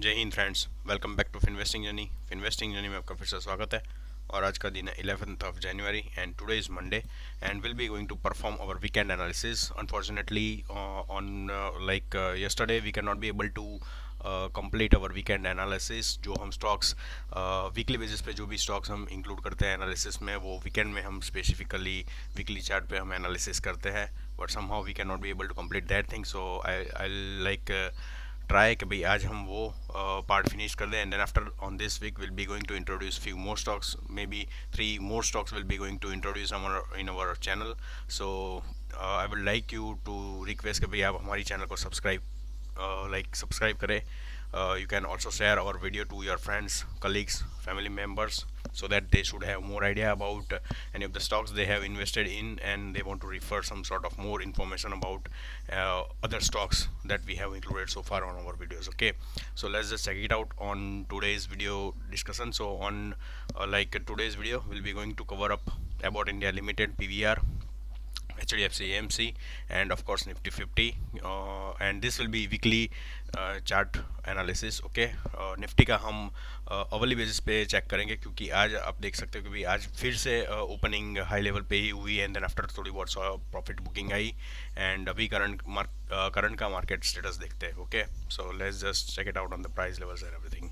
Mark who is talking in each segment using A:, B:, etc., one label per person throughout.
A: जय हिंद friends, welcome back to finvesting journey. Finvesting journey में आपका फिर से स्वागत है। और आज का दिन है 11th of January and today is Monday and will be going to perform our weekend analysis. Unfortunately on like yesterday we can not be able to complete our weekend analysis. जो हम स्टॉक्स वीकली बेसिस पे जो भी stocks हम include करते हैं analysis में, वो वीकेंड में हम स्पेसिफिकली वीकली चार्ट पे हम एनालिसिस करते हैं, but somehow we can not be able to complete that thing. So I like try कि भाई आज हम वो पार्ट फिनिश कर दें and then after on this week will be going to introduce few more stocks, maybe 3 more stocks will be going to introduce in our channel. So I would like you to request कि भाई आप हमारी channel को subscribe करें. You can also share our video to your friends, colleagues, family members, so that they should have more idea about any of the stocks they have invested in and they want to refer some sort of more information about other stocks that we have included so far on our videos. Okay, so let's just check it out on today's video discussion. So on today's video we'll be going to cover up about India Limited, PVR, HDFC AMC, and of course Nifty 50, and this will be weekly chart analysis. Okay, Nifty का हम अवली basis पे check करेंगे, क्योंकि आज आप देख सकते हो कि भाई आज फिर से ओपनिंग हाई लेवल पे ही हुई एंड देन आफ्टर थोड़ी बहुत प्रॉफिट बुकिंग आई एंड अभी करंट का मार्केट स्टेटस देखते हैं. Okay, so let's just check it out on the price levels and everything.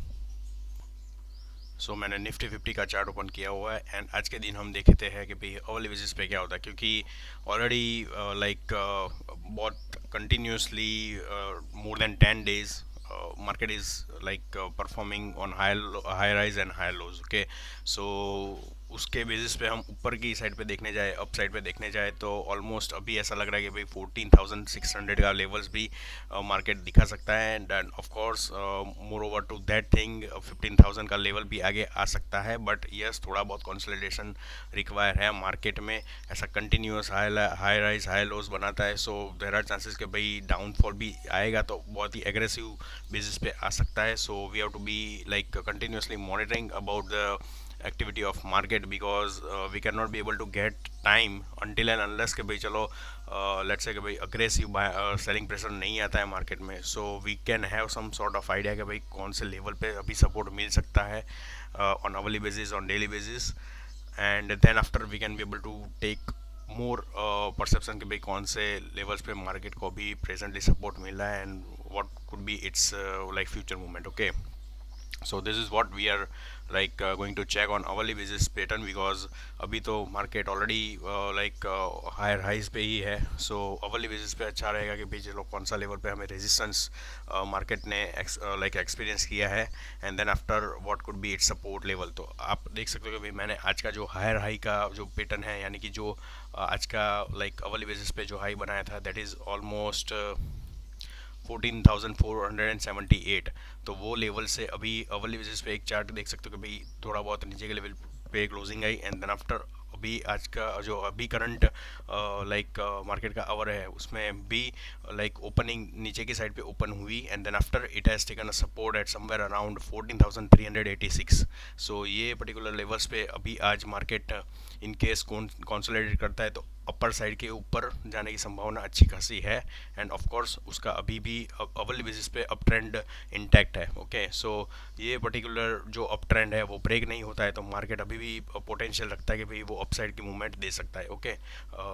A: मैंने निफ्टी 50 का चार्ट ओपन किया हुआ है एंड आज के दिन हम देखते हैं कि भाई अवली बेसिस पे क्या होता है, क्योंकि ऑलरेडी बहुत continuously more than 10 days market is performing on high rise and high lows. Okay, so उसके बेसिस पे हम ऊपर की साइड पे देखने जाए, अप साइड पे देखने जाए, तो ऑलमोस्ट अभी ऐसा लग रहा है कि भाई 14,600 का लेवल्स भी मार्केट दिखा सकता है and of course moreover to that thing 15,000 का लेवल भी आगे आ सकता है. बट यस, थोड़ा बहुत कंसोलिडेशन रिक्वायर है मार्केट में. ऐसा कंटिन्यूस हाई राइज हाई लोज बनाता है, सो देयर आर चांसेस कि भाई डाउनफॉल भी आएगा तो बहुत ही एग्रेसिव बेसिस पे आ सकता है. So we have to be continuously monitoring about the activity of market, because we cannot be able to get time until and unless कि भाई चलो लेट्स से कि भाई अग्रेसिव सेलिंग प्रेशर नहीं आता है मार्केट में. So we can have some sort of idea कि भाई कौन से लेवल पे अभी सपोर्ट मिल सकता है on hourly basis, on daily basis, and then after we can be able to take more perception कि भाई कौन से लेवल्स पे मार्केट को अभी प्रेजेंटली सपोर्ट मिल रहा है and what could be its future movement. Okay, so this is what we are going to check on hourly basis pattern, because अभी तो मार्केट ऑलरेडी हायर हाइज पे ही है. सो hourly basis पे अच्छा रहेगा कि भाई चलो कौन सा लेवल पे हमें रेजिस्टेंस मार्केट ने एक्सपीरियंस किया है and then after what could be its support level. तो आप देख सकते हो कि भाई मैंने आज का जो हायर हाई का जो पैटर्न है, यानी कि जो आज का hourly basis पे जो हाई बनाया था, दैट इज़ ऑलमोस्ट 14,478. तो वो लेवल से अभी अवली बेसिस पे एक चार्ट देख सकते हो कि भाई थोड़ा बहुत नीचे के लेवल पे क्लोजिंग आई एंड देन आफ्टर अभी आज का जो अभी करंट मार्केट का आवर है, उसमें भी ओपनिंग नीचे की साइड पे ओपन हुई and then after it has taken a support at somewhere around 14,386. So ये पर्टिकुलर लेवल्स पे अभी आज मार्केट इन केस कंसोलिडेट करता है तो अपर साइड के ऊपर जाने की संभावना अच्छी खासी है एंड ऑफ कोर्स उसका अभी भी अवल बेसिस पे अप ट्रेंड इंटैक्ट है. ओके, सो ये पर्टिकुलर जो अप ट्रेंड है वो ब्रेक नहीं होता है तो मार्केट अभी भी पोटेंशियल रखता है कि भाई वो अप साइड की मूवमेंट दे सकता है. ओके,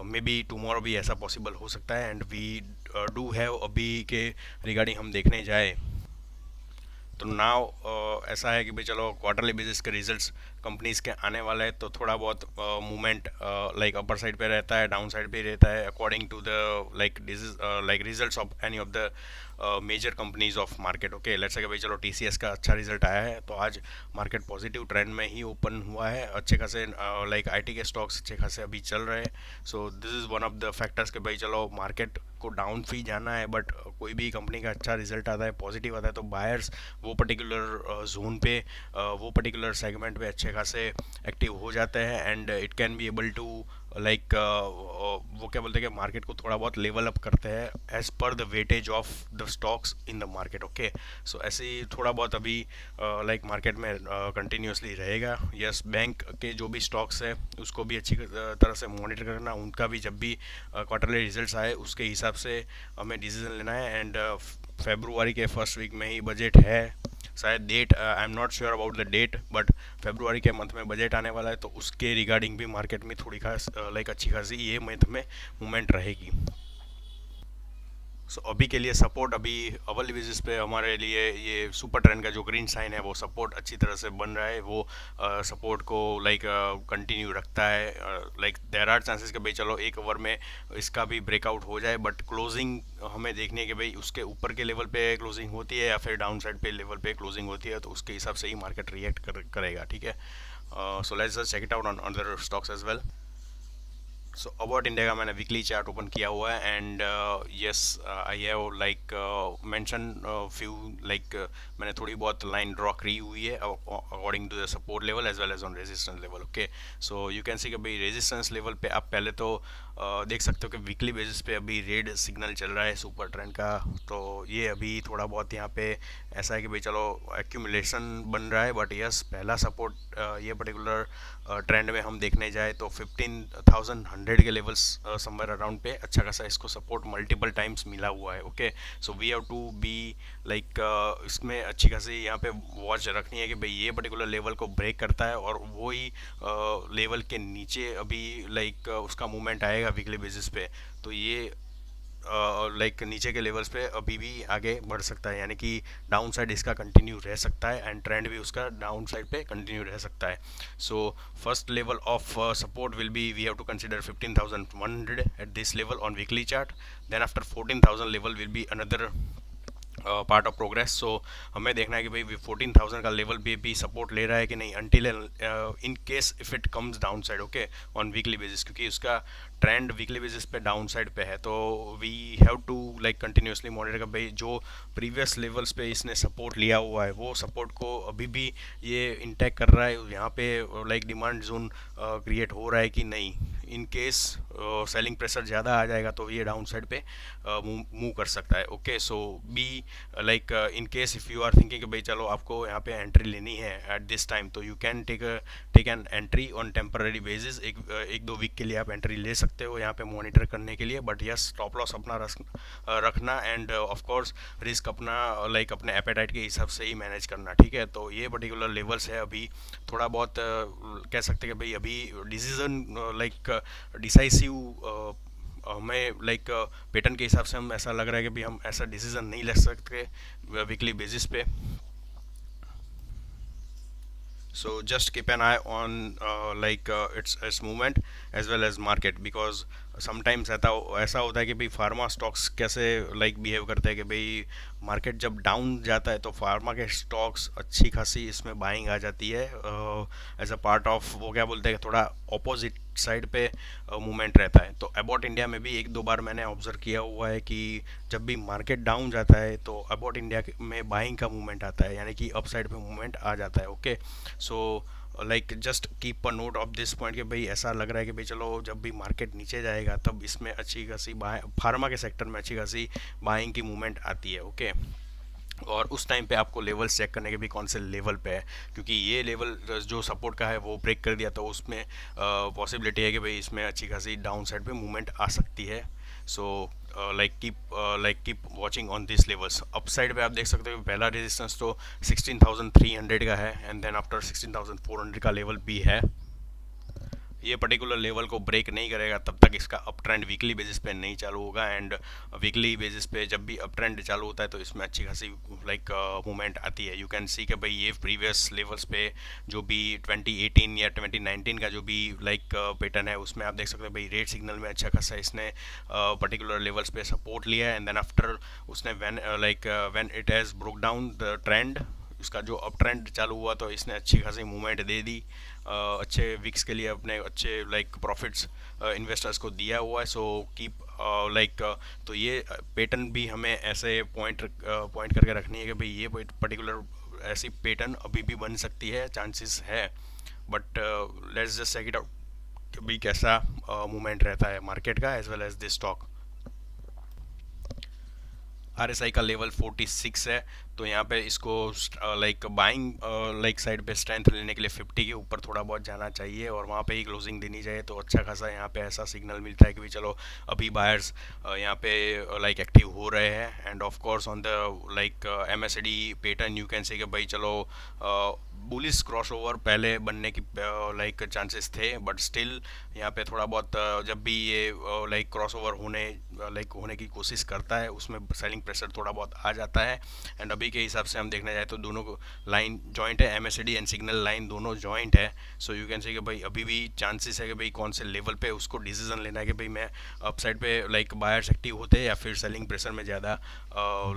A: मे बी टुमारो भी ऐसा पॉसिबल हो सकता है एंड वी डू हैव अभी के रिगार्डिंग हम देखने जाए तो नाव ऐसा है कि भाई चलो क्वार्टरली बेसिस के रिजल्ट्स कंपनीज के आने वाले हैं, तो थोड़ा बहुत मूवमेंट अपर साइड पे रहता है, डाउन साइड पे रहता है according to the results of any of the major companies of market. Okay, let's say कि भाई चलो टीसीएस का अच्छा रिजल्ट आया है तो आज मार्केट पॉजिटिव ट्रेंड में ही ओपन हुआ है. अच्छे खासे आईटी के स्टॉक्स अच्छे खासे अभी चल रहे हैं. So this is one of the factors कि भाई चलो मार्केट को डाउन भी जाना है, बट कोई भी कंपनी का अच्छा रिजल्ट आता है, पॉजिटिव आता है, तो बायर्स वो पर्टिकुलर जोन पे वो पर्टिकुलर सेगमेंट पे अच्छे खासे एक्टिव हो जाते हैं and it can be able to वो क्या बोलते हैं कि मार्केट को थोड़ा बहुत लेवल अप करते हैं as per the weightage of the stocks in the market. Okay, so ऐसे ही थोड़ा बहुत अभी मार्केट में कंटिन्यूसली रहेगा. यस, बैंक के जो भी स्टॉक्स है उसको भी अच्छी तरह से मॉनिटर करना, उनका भी जब भी क्वार्टरली रिजल्ट्स आए उसके हिसाब से हमें डिसीजन लेना है एंड फेब्रुआरी के फर्स्ट वीक में ही बजट है. शायद date, I am not sure about the date, but February के मंथ में बजट आने वाला है, तो उसके रिगार्डिंग भी मार्केट में थोड़ी खास लाइक अच्छी खासी ये मंथ में मूवमेंट रहेगी। सो अभी के लिए सपोर्ट अभी अवल बेसिस पे हमारे लिए ये सुपर ट्रेंड का जो ग्रीन साइन है वो सपोर्ट अच्छी तरह से बन रहा है, वो सपोर्ट को लाइक कंटिन्यू रखता है। लाइक देयर आर चांसेस कि भाई चलो एक ओवर में इसका भी ब्रेकआउट हो जाए, बट क्लोजिंग हमें देखनी है कि भाई उसके ऊपर के लेवल पे क्लोजिंग होती है या फिर डाउन साइड पे लेवल पे क्लोजिंग होती है, तो उसके हिसाब से ही मार्केट रिएक्ट करेगा। ठीक है, so let's just check it out on other stocks as well. So about India का मैंने वीकली चार्ट ओपन किया हुआ है, and yes I have like mention few like मैंने थोड़ी बहुत लाइन ड्रॉ करी हुई है according to the support level as well as on resistance level. Okay, so you can see कि भाई रेजिस्टेंस लेवल पे आप पहले तो देख सकते हो कि वीकली बेसिस पे अभी रेड सिग्नल चल रहा है सुपर ट्रेंड का, तो ये अभी थोड़ा बहुत यहाँ पे ऐसा है कि भाई चलो एक्यूमुलेशन बन रहा है, बट यस पहला सपोर्ट ये पर्टिकुलर ट्रेंड में हम देखने जाए तो 15,100 के लेवल्स समवेयर अराउंड पे अच्छा खासा इसको सपोर्ट मल्टीपल टाइम्स मिला हुआ है। Okay, so we have to be like इसमें अच्छी खासी यहाँ पे वॉच रखनी है कि भाई ये पर्टिकुलर लेवल को ब्रेक करता है और वही लेवल के नीचे अभी लाइक उसका मूवमेंट आएगा वीकली बेसिस पे, तो ये लाइक नीचे के लेवल्स पे अभी भी आगे बढ़ सकता है, यानी कि डाउन साइड इसका कंटिन्यू रह सकता है एंड ट्रेंड भी उसका डाउन साइड पे कंटिन्यू रह सकता है। So first level of support will be we have to consider 15,100 at this level on weekly chart, then after 14,000 level will be another part of progress. So हमें देखना है कि भाई 14,000 का लेवल भी सपोर्ट ले रहा है कि नहीं, until in case if it comes down side okay on weekly basis, क्योंकि उसका ट्रेंड वीकली बेसिस पे डाउन साइड पे है, तो we have to like continuously monitor का भाई जो प्रीवियस लेवल्स पे इसने सपोर्ट लिया हुआ है वो सपोर्ट को अभी भी ये इंटैक्ट कर रहा है, यहाँ पे लाइक डिमांड जोन क्रिएट हो रहा है कि नहीं। इन केस सेलिंग प्रेशर ज़्यादा आ जाएगा तो ये डाउन साइड पे मूव कर सकता है। Okay, so be like in case if you are thinking कि भाई चलो आपको यहाँ पे एंट्री लेनी है एट दिस टाइम, तो you can take an entry on temporary basis, एक दो वीक के लिए आप एंट्री ले सकते हो यहाँ पे मॉनिटर करने के लिए, बट यस स्टॉप लॉस अपना रखना एंड ऑफ कोर्स रिस्क अपना लाइक अपने एपेटाइट के हिसाब से ही मैनेज करना। ठीक है, तो ये पर्टिकुलर लेवल्स है अभी थोड़ा बहुत कह सकते हैं कि भाई अभी डिसीजन लाइक डिसाइसिव हमें लाइक पैटर्न के हिसाब से हम ऐसा लग रहा है कि भाई हम ऐसा डिसीजन नहीं ले सकते वीकली बेसिस पे। So just keep an eye on its movement as well as market, because sometimes ऐसा होता है कि भाई फार्मा स्टॉक्स कैसे लाइक बिहेव करते हैं कि भाई मार्केट जब डाउन जाता है तो फार्मा के स्टॉक्स अच्छी खासी इसमें बाइंग आ जाती है एज अ पार्ट ऑफ वो क्या बोलते हैं थोड़ा ऑपोजिट साइड पे मूवमेंट रहता है। तो अबाउट इंडिया में भी एक दो बार मैंने ऑब्जर्व किया हुआ है कि जब भी मार्केट डाउन जाता है तो अबाउट इंडिया में बाइंग का मूवमेंट आता है, यानी कि अप साइड पे मूवमेंट आ जाता है। Okay, so like just keep a note of this point कि भाई ऐसा लग रहा है कि भाई चलो जब भी मार्केट नीचे जाएगा तब इसमें अच्छी खासी फार्मा के सेक्टर में अच्छी खासी बाइंग की मूवमेंट आती है। ओके, और उस टाइम पे आपको लेवल चेक करने के भी कौन से लेवल पे है, क्योंकि ये लेवल जो सपोर्ट का है वो ब्रेक कर दिया तो उसमें पॉसिबिलिटी है कि भाई इसमें अच्छी खासी डाउन साइड पे मूवमेंट आ सकती है। So keep watching on this levels. Up side पे आप देख सकते हो पहला रेजिस्टेंस तो 16,300 का है एंड देन आफ्टर 16,400 का लेवल भी है। ये पर्टिकुलर लेवल को ब्रेक नहीं करेगा तब तक इसका अप ट्रेंड वीकली बेसिस पे नहीं चालू होगा, एंड वीकली बेसिस पे जब भी अप ट्रेंड चालू होता है तो इसमें अच्छी खासी लाइक मूवमेंट आती है। यू कैन सी कि भाई ये प्रीवियस लेवल्स पे जो भी 2018 या 2019 का जो भी लाइक पैटर्न है उसमें आप देख सकते हो भाई रेड सिग्नल में अच्छा खासा इसने पर्टिकुलर लेवल्स पे सपोर्ट लिया है, एंड देन आफ्टर उसने when it has broke down the trend, उसका जो अप ट्रेंड चालू हुआ तो इसने अच्छी खासी मूवमेंट दे दी, अच्छे विक्स के लिए अपने अच्छे लाइक प्रॉफिट्स इन्वेस्टर्स को दिया हुआ है। सो कीप लाइक तो ये पैटर्न भी हमें ऐसे पॉइंट करके रखनी है कि भाई ये पर्टिकुलर ऐसी पैटर्न अभी भी बन सकती है, चांसेस है, but let's just check it out कि भाई कैसा मूवमेंट रहता है मार्केट का as well as this stock. RSI का लेवल 46 है, तो यहाँ पे इसको लाइक बाइंग लाइक साइड पे स्ट्रेंथ लेने के लिए 50 के ऊपर थोड़ा बहुत जाना चाहिए और वहाँ पे ही क्लोजिंग देनी चाहिए। तो अच्छा खासा यहाँ पे ऐसा सिग्नल मिलता है कि भी चलो अभी बायर्स यहाँ पे लाइक एक्टिव हो रहे हैं। And of course on the like MACD pattern you can say कि भाई चलो बुलिस क्रॉसओवर पहले बनने की लाइक चांसेस थे, बट स्टिल यहाँ पे थोड़ा बहुत जब भी ये लाइक क्रॉसओवर होने की कोशिश करता है उसमें सेलिंग प्रेशर थोड़ा बहुत आ जाता है। एंड अभी के हिसाब से हम देखने जाए तो दोनों लाइन जॉइंट है, MACD एंड सिग्नल लाइन दोनों जॉइंट है। सो यू कैन से कि भाई अभी भी चांसेस है कि भाई कौन से लेवल पे उसको डिसीजन लेना है कि भाई मैं अपसाइड पे लाइक बायर्स एक्टिव होते हैं या फिर सेलिंग प्रेशर में ज़्यादा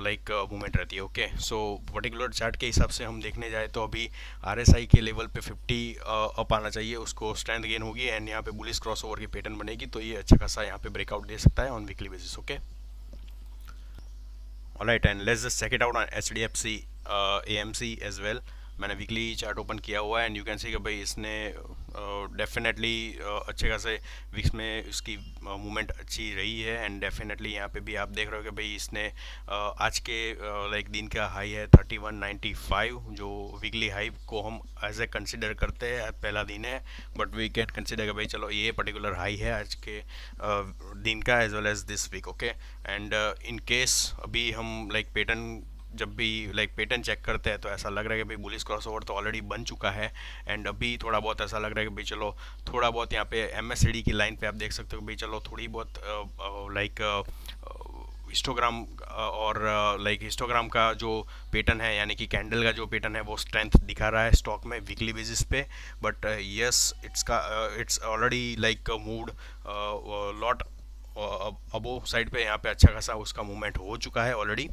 A: लाइक मूवमेंट रहती है। ओके, सो पर्टिकुलर चार्ट के हिसाब से हम देखने जाए तो अभी RSI के लेवल पे 50 अप आना चाहिए, उसको स्ट्रेंथ गेन होगी एंड यहाँ पे बुलिश क्रॉसओवर की पैटर्न बनेगी, तो ये अच्छा खासा यहाँ पे ब्रेकआउट दे सकता है on weekly basis. Okay, alright, and let's just check it out on HDFC AMC as well. मैंने वीकली चार्ट ओपन किया हुआ है एंड यू कैन सी कि भाई इसने डेफिनेटली अच्छे खासे वीक्स में इसकी मूवमेंट अच्छी रही है। एंड डेफिनेटली यहाँ पे भी आप देख रहे हो कि भाई इसने आज के लाइक दिन का हाई है 3195, जो वीकली हाई को हम एज ए कंसिडर करते हैं, पहला दिन है बट वी कैन कंसिडर कि भाई चलो ये पर्टिकुलर हाई है आज के दिन का as well as this week. Okay, and in case अभी हम लाइक पैटर्न जब भी लाइक पैटर्न चेक करते हैं तो ऐसा लग रहा है कि भाई बुलिश क्रॉसओवर तो ऑलरेडी बन चुका है एंड अभी थोड़ा बहुत ऐसा लग रहा है कि भाई चलो थोड़ा बहुत यहाँ पे MACD की लाइन पे आप देख सकते हो कि भाई चलो थोड़ी बहुत लाइक हिस्टोग्राम और लाइक हिस्टोग्राम का जो पैटर्न है यानी कि कैंडल का जो पैटर्न है वो स्ट्रेंथ दिखा रहा है स्टॉक में वीकली बेसिस पे। But yes, it's already like moved lot above side पे, यहाँ पे अच्छा खासा उसका मूवमेंट हो चुका है ऑलरेडी।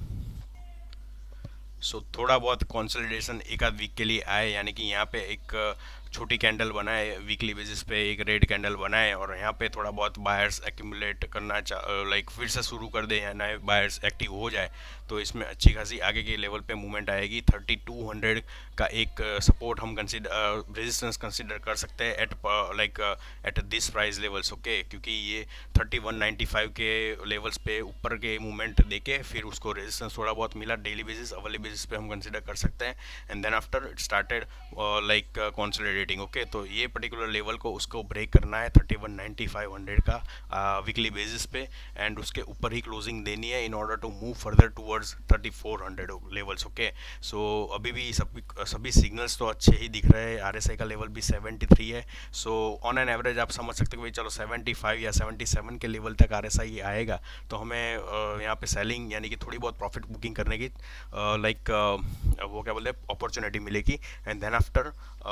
A: सो थोड़ा बहुत कंसोलिडेशन एक आध वीक के लिए आए, यानी कि यहाँ पे एक छोटी कैंडल बनाए वीकली बेसिस पे, एक रेड कैंडल बनाए और यहाँ पे थोड़ा बहुत बायर्स एक्यूमुलेट करना लाइक फिर से शुरू कर दे या नए बायर्स एक्टिव हो जाए, तो इसमें अच्छी खासी आगे के लेवल पे मूवमेंट आएगी। 3200 का एक सपोर्ट हम कंसिडर रेजिस्टेंस कंसिडर कर सकते हैं at like at this price levels. Okay, क्योंकि ये 3195 के लेवल्स पे ऊपर के मूवमेंट देके फिर उसको रेजिस्टेंस थोड़ा बहुत मिला डेली बेसिस अवर्ली बेसिस पे हम कंसिडर कर सकते हैं and then after it started like consolidating. Okay, तो ये पर्टिकुलर लेवल को उसको ब्रेक करना है 3195 का वीकली बेसिस पे एंड उसके ऊपर ही क्लोजिंग देनी है in order to move further towards 3400 levels. Okay, so अभी भी सभी सिग्नल्स तो अच्छे ही दिख रहे हैं। RSI का लेवल भी 73 है, सो ऑन एन एवरेज आप समझ सकते हो कि चलो 75 या 77 के लेवल तक RSI आएगा तो हमें यहाँ पे सेलिंग यानी कि थोड़ी बहुत प्रॉफिट बुकिंग करने की लाइक वो क्या बोलते हैं अपॉर्चुनिटी मिलेगी and then after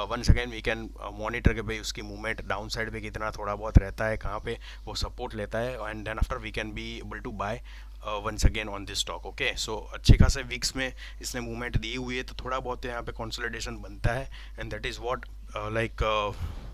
A: once again we can monitor के भाई उसकी मूवमेंट डाउन साइड पे कितना थोड़ा बहुत रहता है, कहाँ पे वो सपोर्ट लेता है and then after we can be able to buy once again on this stock. Okay, so अच्छे खासे वीक्स में इसने मूवमेंट दी हुई है तो थोड़ा बहुत यहाँ पे कंसोलिडेशन बनता है and that is what like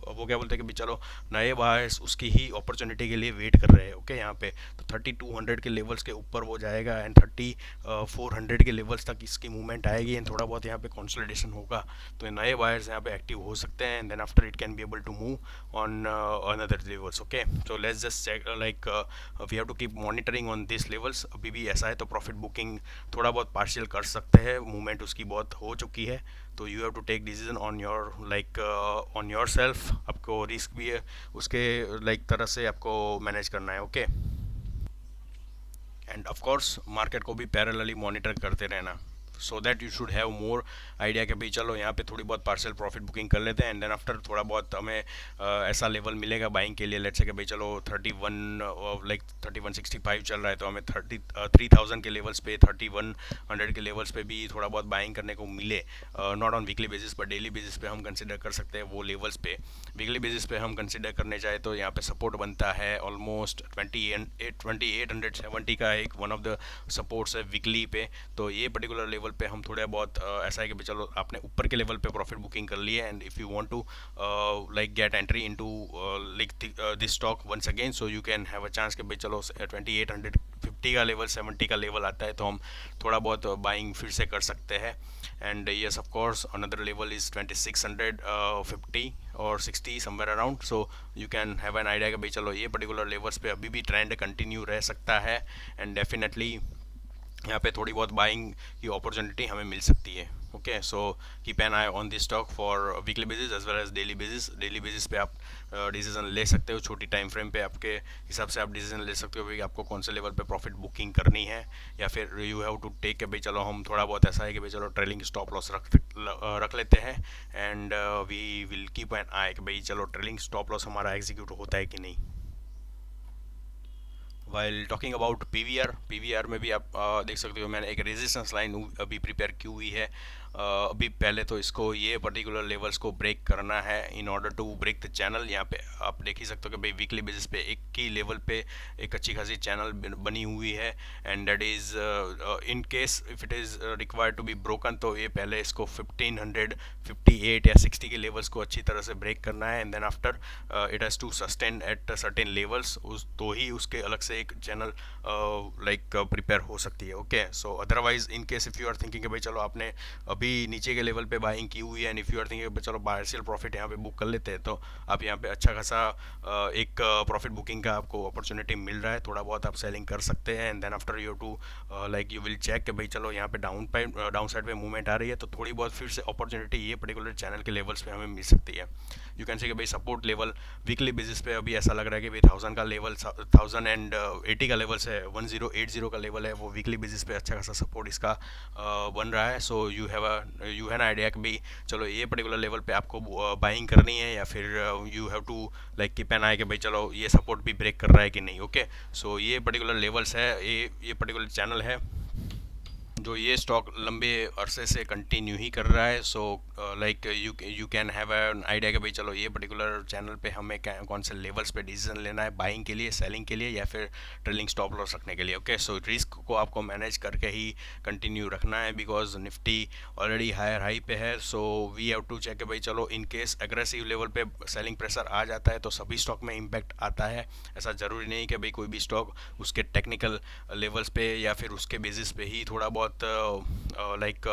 A: वो क्या बोलते हैं कि भी चलो नए बायर्स उसकी ही अपॉर्चुनिटी के लिए वेट कर रहे हैं। ओके, यहाँ पे तो 3200 के लेवल्स के ऊपर वो जाएगा एंड 3400 के लेवल्स तक इसकी मूवमेंट आएगी एंड थोड़ा बहुत यहाँ पे कंसोलिडेशन होगा तो नए बायर्स यहाँ पे एक्टिव हो सकते हैं and then after it can be able to move on another levels. Okay, so let's just check like we have to keep monitoring on this levels. अभी भी ऐसा है तो प्रॉफिट बुकिंग थोड़ा बहुत पार्शियल कर सकते हैं, मूवमेंट उसकी बहुत हो चुकी है तो you have to take decision on your like on yourself. आपको रिस्क भी है उसके लाइक तरह से आपको मैनेज करना है। Okay, and of course market को भी पैरेलली मॉनिटर करते रहना so that you should have more idea कि भाई चलो यहाँ पे थोड़ी बहुत पार्शियल प्रॉफिट बुकिंग कर लेते हैं एंड देन आफ्टर थोड़ा बहुत हमें ऐसा लेवल मिलेगा बाइंग के लिए। लेट्स से कि भाई चलो 31 लाइक 3165 चल रहा है तो हमें 3000 के लेवल्स पे 3100 के लेवल्स पे भी थोड़ा बहुत बाइंग करने को मिले, नॉट ऑन वीकली बेसिस पर डेली बेसिस पे हम कंसिडर कर सकते हैं वो लेवल्स पे। वीकली बेसिस पे हम कंसिडर करने जाए तो यहाँ पे सपोर्ट बनता है ऑलमोस्ट 2870 का एक वन ऑफ द सपोर्ट्स है वीकली पे, तो ये पर्टिकुलर लेवल पे हम थोड़ा बहुत ऐसा है कि चलो आपने ऊपर के लेवल पे प्रॉफिट बुकिंग कर ली है and if you want to like get entry into like this stock once again so you can have a chance कि भाई चलो 2850 का लेवल 70 का लेवल आता है तो हम थोड़ा बहुत बाइंग फिर से कर सकते हैं and yes of course another level is 2650 और 60 somewhere around, so you can have an idea कि भाई चलो ये पर्टिकुलर लेवल्स पे अभी भी ट्रेंड कंटिन्यू रह सकता है एंड डेफिनेटली यहाँ पे थोड़ी बहुत बाइंग की अपॉर्चुनिटी हमें मिल सकती है। Okay, so keep an eye on this stock for weekly basis as well as daily basis पे आप डिसीजन ले सकते हो। छोटी टाइम फ्रेम पे आपके हिसाब से आप डिसीजन ले सकते हो भाई आपको कौन से लेवल पे प्रॉफिट बुकिंग करनी है, या फिर यू हैव टू टेक के भाई चलो हम थोड़ा बहुत ऐसा है कि भाई चलो ट्रेलिंग स्टॉप लॉस रख लेते हैं, and we will keep an eye कि भाई चलो ट्रेलिंग स्टॉप लॉस हमारा एग्जीक्यूट होता है कि नहीं। वाइल टॉकिंग अबाउट पीवीआर में भी आप देख सकते हो मैंने एक रेजिस्टेंस लाइन अभी प्रिपेयर की हुई है। अभी पहले तो इसको ये पर्टिकुलर लेवल्स को ब्रेक करना है in order to break the channel. यहाँ पे आप देख ही सकते हो कि भाई वीकली बेसिस पे एक ही लेवल पे एक अच्छी खासी चैनल बनी हुई है, and that is in case if it is required to be broken, तो ये पहले इसको 1558 या 60 के लेवल्स को अच्छी तरह से ब्रेक करना है, and then after it has to sustain at certain levels, उस तो ही उसके अलग से एक चैनल लाइक प्रिपेयर हो सकती है। Okay, so otherwise in case if you are thinking भाई चलो आपने अभी नीचे के लेवल पे बाइंग की हुई है, and if you are thinking चलो पार्शियल प्रॉफिट यहाँ पे बुक कर लेते हैं, तो आप यहाँ पे अच्छा खासा एक प्रॉफिट बुकिंग का आपको अपॉर्चुनिटी मिल रहा है, थोड़ा बहुत आप सेलिंग कर सकते हैं, and then after you to like you will check कि भाई चलो यहाँ पे डाउन साइड पे मूवमेंट आ रही है, तो थोड़ी बहुत फिर से अपॉर्चुनिटी ये पर्टिकुलर चैनल के लेवल्स पे हमें मिल सकती है। यू कैन से कि भाई सपोर्ट लेवल वीकली बेसिस पे अभी ऐसा लग रहा है कि भाई 1000 का लेवल 1080 का लेवल है, 1080 का लेवल है, वो वीकली बेसिस पे अच्छा खासा सपोर्ट इसका बन रहा है। So you have an idea कि भाई चलो ये पर्टिकुलर लेवल पे आपको बाइंग करनी है, या फिर you have to like keep an eye कि भाई चलो ये सपोर्ट भी ब्रेक कर रहा है कि नहीं। ओके, सो ये पर्टिकुलर लेवल्स है, ये पर्टिकुलर चैनल है जो ये स्टॉक लंबे अरसे से कंटिन्यू ही कर रहा है। So like you can have an idea कि भाई चलो ये पर्टिकुलर चैनल पे हमें कौन से लेवल्स पे डिसीजन लेना है, बाइंग के लिए, सेलिंग के लिए, या फिर ट्रेलिंग स्टॉप लॉस रखने के लिए। ओके, सो रिस्क को आपको मैनेज करके ही कंटिन्यू रखना है, because Nifty already higher high पे है। So we have to check कि भाई चलो इन केस एग्रेसिव लेवल पे सेलिंग प्रेशर आ जाता है तो सभी स्टॉक में इम्पैक्ट आता है। ऐसा ज़रूरी नहीं कि भाई कोई भी स्टॉक उसके टेक्निकल लेवल्स पे या फिर उसके बेसिस पे ही थोड़ा बहुत लाइक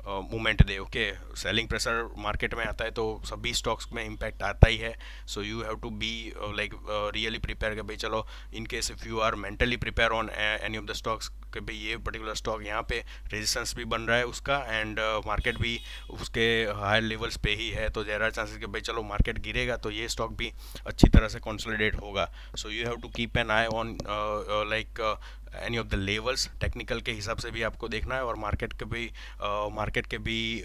A: मूवमेंट दे। ओके, सेलिंग प्रेशर मार्केट में आता है तो सभी स्टॉक्स में इम्पैक्ट आता ही है। So you have to be like really prepare कि भाई चलो in case if you are mentally prepare on any of the stocks कि भाई ये पर्टिकुलर स्टॉक यहाँ पे रेजिस्टेंस भी बन रहा है उसका, एंड मार्केट भी उसके हायर लेवल्स पे ही है, तो देयर आर चांसेस कि भाई चलो मार्केट गिरेगा तो ये स्टॉक भी अच्छी तरह से कंसोलिडेट होगा। So you have to keep an eye on like any of the levels. Technical के हिसाब से भी आपको देखना है, और मार्केट के भी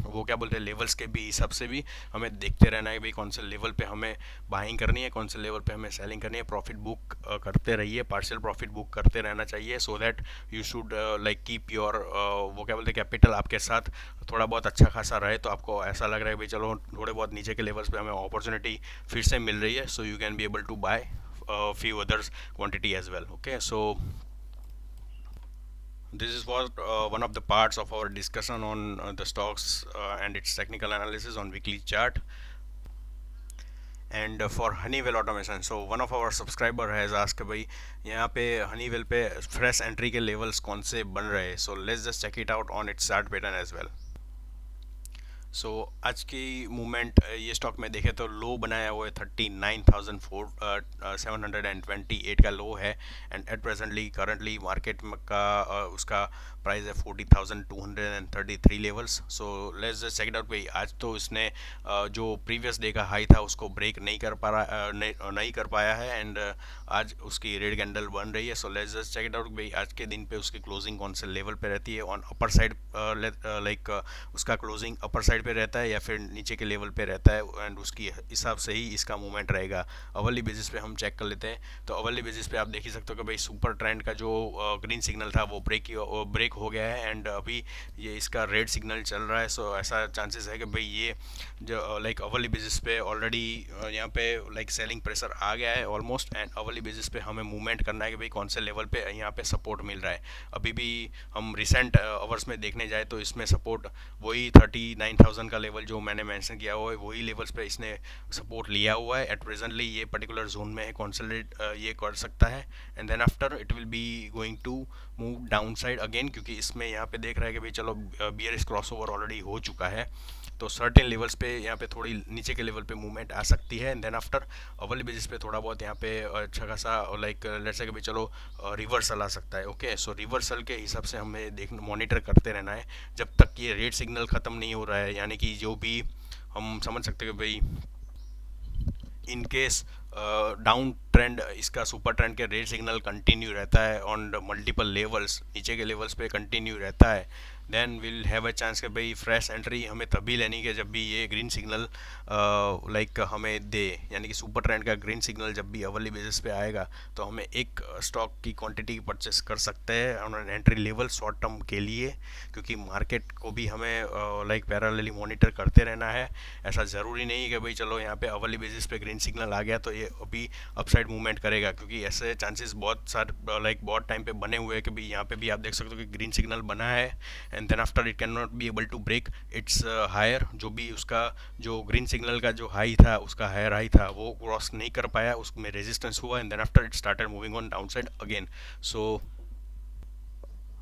A: वो क्या बोलते हैं लेवल्स के भी हिसाब से भी हमें देखते रहना है भाई कौन से लेवल पे हमें बाइंग करनी है, कौन से लेवल पे हमें सेलिंग करनी है। प्रॉफिट बुक करते रहिए, पार्शियल प्रॉफिट बुक करते रहना चाहिए, so that you should like keep your वो क्या बोलते हैं कैपिटल आपके साथ थोड़ा बहुत अच्छा खासा रहे, तो आपको ऐसा लग रहा है भाई चलो थोड़े बहुत नीचे के लेवल्स पे हमें अपॉर्चुनिटी फिर से मिल रही है, so you can be able to buy few others quantity as well। Okay, so this is was one of the parts of our discussion on the stocks and its technical analysis on weekly chart. And for Honeywell automation, so one of our subscriber has asked भाई यहाँ पे Honeywell पे fresh entry के levels कौन से बन रहे हैं, so let's just check it out on its chart pattern as well। सो आज की मूवमेंट ये स्टॉक में देखें तो लो बनाया हुआ है 39,728 का लो है, and at presently currently market का उसका प्राइस है 40,233 levels. So let's just check it out भाई आज तो इसने जो प्रीवियस डे का हाई था उसको ब्रेक नहीं कर पा रहा नहीं कर पाया है, एंड आज उसकी रेड कैंडल बन रही है। So let's just check it out भाई आज के दिन पे उसकी क्लोजिंग कौन से लेवल पे रहती है, ऑन अपर साइड लाइक उसका क्लोजिंग अपर साइड पे रहता है या फिर नीचे के लेवल पे रहता है, एंड उसकी हिसाब से ही इसका मूवमेंट रहेगा। अवरली बेसिस पे हम चेक कर लेते हैं, तो अवरली बेसिस पे आप देख ही सकते हो कि भाई सुपर ट्रेंड का जो ग्रीन सिग्नल था वो ब्रेक हो गया है, एंड अभी ये इसका रेड सिग्नल चल रहा है। सो ऐसा चांसेस है कि भाई ये जो लाइक अवरली बेसिस पे ऑलरेडी यहाँ पे लाइक सेलिंग प्रेशर आ गया है ऑलमोस्ट, एंड अवरली बेसिस पे हमें मूवमेंट करना है कि भाई कौन से लेवल पे यहाँ पे सपोर्ट मिल रहा है। अभी भी हम रिसेंट आवर्स में देखने जाए तो इसमें सपोर्ट वही 39,000 का लेवल जो मैंने मेंशन किया हुआ है वही लेवल्स पे इसने सपोर्ट लिया हुआ है। एट प्रेजेंटली ये पर्टिकुलर जोन में है, कंसोलिडेट ये कर सकता है, and then after it will be going to move down side again, क्योंकि इसमें यहाँ पे देख रहा है कि भाई चलो बियरिश क्रॉसओवर ऑलरेडी हो चुका है। तो सर्टेन लेवल्स पे यहाँ पे थोड़ी नीचे के लेवल पे मूवमेंट आ सकती है, and then after hourly basis पे थोड़ा बहुत यहाँ पे अच्छा खासा लाइक लेट्स से कि भाई चलो रिवर्सल आ सकता है। ओके, सो रिवर्सल के हिसाब से हमें देखना मॉनिटर करते रहना है जब तक ये रेट सिग्नल ख़त्म नहीं हो रहा है, यानी कि जो भी हम समझ सकते हैं कि भाई इन केस डाउन ट्रेंड इसका सुपर ट्रेंड के रेट सिग्नल कंटिन्यू रहता है ऑन मल्टीपल लेवल्स, नीचे के लेवल्स पे कंटिन्यू रहता है, then will have a chance कि भाई फ्रेश एंट्री हमें तभी लेनी है जब भी ये ग्रीन सिग्नल लाइक हमें दे, यानी कि सुपर ट्रेंड का ग्रीन सिग्नल जब भी अवर्ली बेसिस पे आएगा तो हमें एक स्टॉक की क्वांटिटी परचेस कर सकते हैं on an entry level short term के लिए, क्योंकि मार्केट को भी हमें लाइक पैरेलली मॉनिटर करते रहना है। ऐसा ज़रूरी नहीं है कि भाई चलो यहाँ पे अवर्ली बेसिस पे ग्रीन सिग्नल आ गया तो ये अभी अपसाइड मूवमेंट करेगा, क्योंकि ऐसे चांसेस बहुत सारे लाइक बहुत टाइम पे बने हुए हैं कि भाई यहाँ पे भी आप देख सकते हो कि ग्रीन सिग्नल बना है and then after it can not be able to break its higher, जो भी उसका जो ग्रीन सिग्नल का जो हाई था उसका हायर हाई था वो क्रॉस नहीं कर पाया, उसमें रेजिस्टेंस हुआ and then after it started moving on down side again.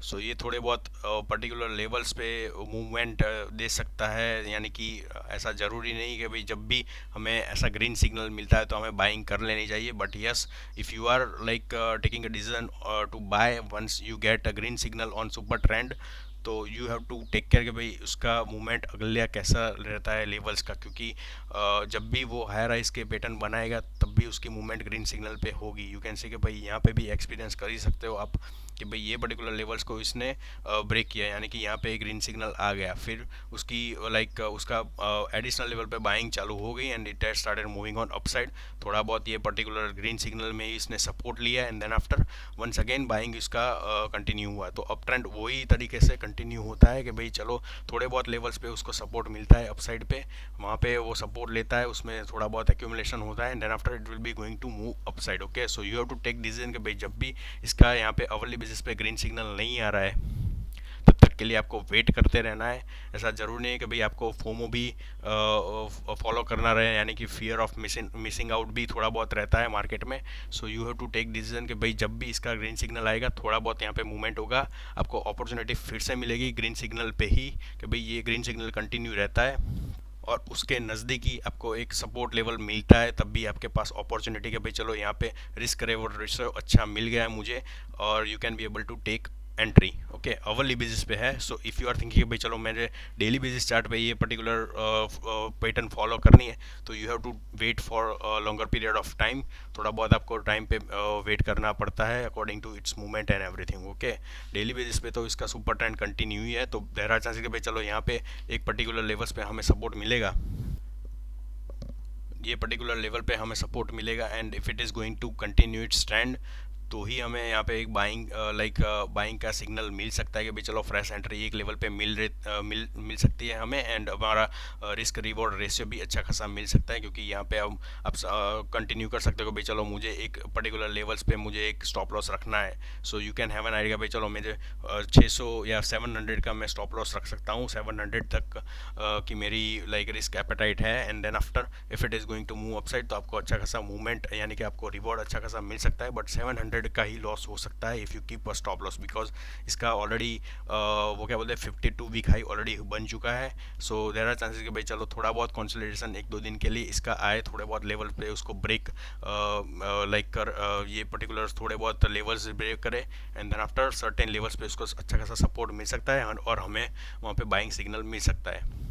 A: So ये थोड़े बहुत पर्टिकुलर लेवल्स पे मूवमेंट दे सकता है, यानी कि ऐसा ज़रूरी नहीं कि भाई जब भी हमें ऐसा ग्रीन सिग्नल मिलता है तो हमें बाइंग कर लेनी चाहिए, but yes if you are like taking a decision to buy once you get a green signal on super trend, तो you have to take care कि भाई उसका मूवमेंट अगले कैसा रहता है लेवल्स का, क्योंकि जब भी वो हायर राइज के पैटर्न बनाएगा तब भी उसकी मूवमेंट ग्रीन सिग्नल पे होगी। यू कैन से कि भाई यहाँ पे भी एक्सपीरियंस कर ही सकते हो आप कि भाई ये पर्टिकुलर लेवल्स को इसने ब्रेक किया, यानी कि यहाँ पे ग्रीन सिग्नल आ गया, फिर उसकी लाइक उसका एडिशनल लेवल पे बाइंग चालू हो गई and it has started moving on upside. थोड़ा बहुत ये पर्टिकुलर ग्रीन सिग्नल में ही इसने सपोर्ट लिया and then after once again buying इसका कंटिन्यू हुआ, तो अप ट्रेंड वही तरीके से कंटिन्यू होता है कि भाई चलो थोड़े बहुत लेवल्स पे उसको सपोर्ट मिलता है अपसाइड पे, वहाँ पे वो सपोर्ट लेता है, उसमें थोड़ा बहुत एक्यूमुलेशन होता है and then after it will be going to move upside. Okay, so you have to take decision कि भाई जब भी इसका यहाँ पे अवर्ली बेसिस पे ग्रीन सिग्नल नहीं आ रहा है तब तक के लिए आपको वेट करते रहना है। ऐसा ज़रूरी नहीं है कि भाई आपको फोमो भी फॉलो करना रहे, यानी कि फियर ऑफ मिसिंग आउट भी थोड़ा बहुत रहता है मार्केट में। So you have to take decision कि भाई जब भी इसका ग्रीन सिग्नल आएगा थोड़ा बहुत यहाँ पे मूवमेंट होगा, आपको अपॉर्चुनिटी फिर से मिलेगी ग्रीन सिग्नल पे ही कि भाई ये ग्रीन सिग्नल कंटिन्यू रहता है और उसके नज़दीकी आपको एक सपोर्ट लेवल मिलता है, तब भी आपके पास अपॉर्चुनिटी के भाई चलो यहाँ पे रिस्क रिवॉर्ड रेशियो अच्छा मिल गया है मुझे और you can be able to take entry. Okay, hourly basis पे है। So if you are thinking भाई चलो मेरे डेली बेसिस चार्ट पे ये पर्टिकुलर पैटर्न फॉलो करनी है, तो you have to wait for longer period of time, थोड़ा बहुत आपको टाइम पे वेट करना पड़ता है according to its movement and everything. Okay, daily basis पे तो इसका सुपर ट्रेंड कंटिन्यू ही है, तो देयर आर चांसेस कि भाई चलो यहाँ पे एक पर्टिकुलर लेवल्स पे हमें सपोर्ट मिलेगा, ये पर्टिकुलर लेवल पे हमें सपोर्ट मिलेगा and if it is going to continue its trend तो ही हमें यहाँ पे एक बाइंग बाइंग का सिग्नल मिल सकता है कि भाई चलो फ्रेश एंट्री एक लेवल पे मिल सकती है हमें एंड हमारा रिस्क रिवॉर्ड रेशियो भी अच्छा खासा मिल सकता है, क्योंकि यहाँ पे हम आप कंटिन्यू कर सकते हो कि भाई चलो मुझे एक पर्टिकुलर लेवल्स पे मुझे एक स्टॉप लॉस रखना है। So you can have an idea भाई चलो मुझे 600 या 700 का मैं स्टॉप लॉस रख सकता हूँ, 700 तक की मेरी लाइक रिस्क एपेटाइट है and then after if it is going to move upside तो आपको अच्छा खासा मूवमेंट यानी कि आपको रिवॉर्ड अच्छा खासा मिल सकता है, बट 700 का ही लॉस हो सकता है if you keep a stop loss, because इसका ऑलरेडी वो क्या बोलते हैं 52 वीक हाई ऑलरेडी बन चुका है। सो देयर आर चांसेस कि भाई चलो थोड़ा बहुत कंसोलिडेशन एक दो दिन के लिए इसका आए, थोड़े बहुत लेवल पे उसको ब्रेक लाइक कर ये पर्टिकुलर थोड़े बहुत लेवल्स ब्रेक करे and then after certain levels पे उसको अच्छा खासा सपोर्ट मिल सकता है और हमें वहाँ पे बाइंग सिग्नल मिल सकता है।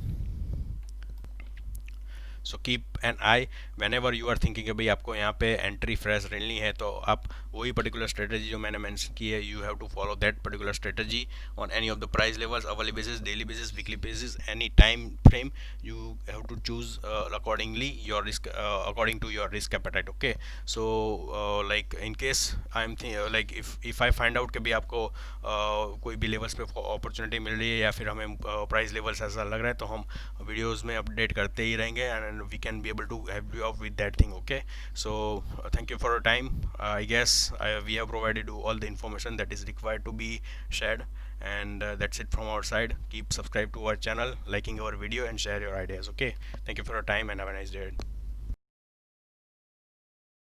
A: So keep an eye whenever you are thinking भाई आपको यहाँ पे एंट्री फ्रेश लेनी है तो आप वही पर्टिकुलर स्ट्रेटेजी जो मैंने मेंशन की है you have to follow that particular strategy on any of the price levels, hourly basis, daily basis, weekly basis, any time frame you have to choose accordingly your risk according to your risk appetite. Okay, so like in case I am like if I find out कि भी आपको कोई भी levels पे opportunity मिल रही है या फिर हमें प्राइस लेवल्स ऐसा लग रहा है तो हम वीडियोज़ में अपडेट करते ही रहेंगे and we can be able to help you out with that thing. Okay, so thank you for your time. I guess we have provided you all the information that is required to be shared and that's it from our side. Keep subscribe to our channel, liking our video and share your ideas. Okay, thank you for your time and have a nice day.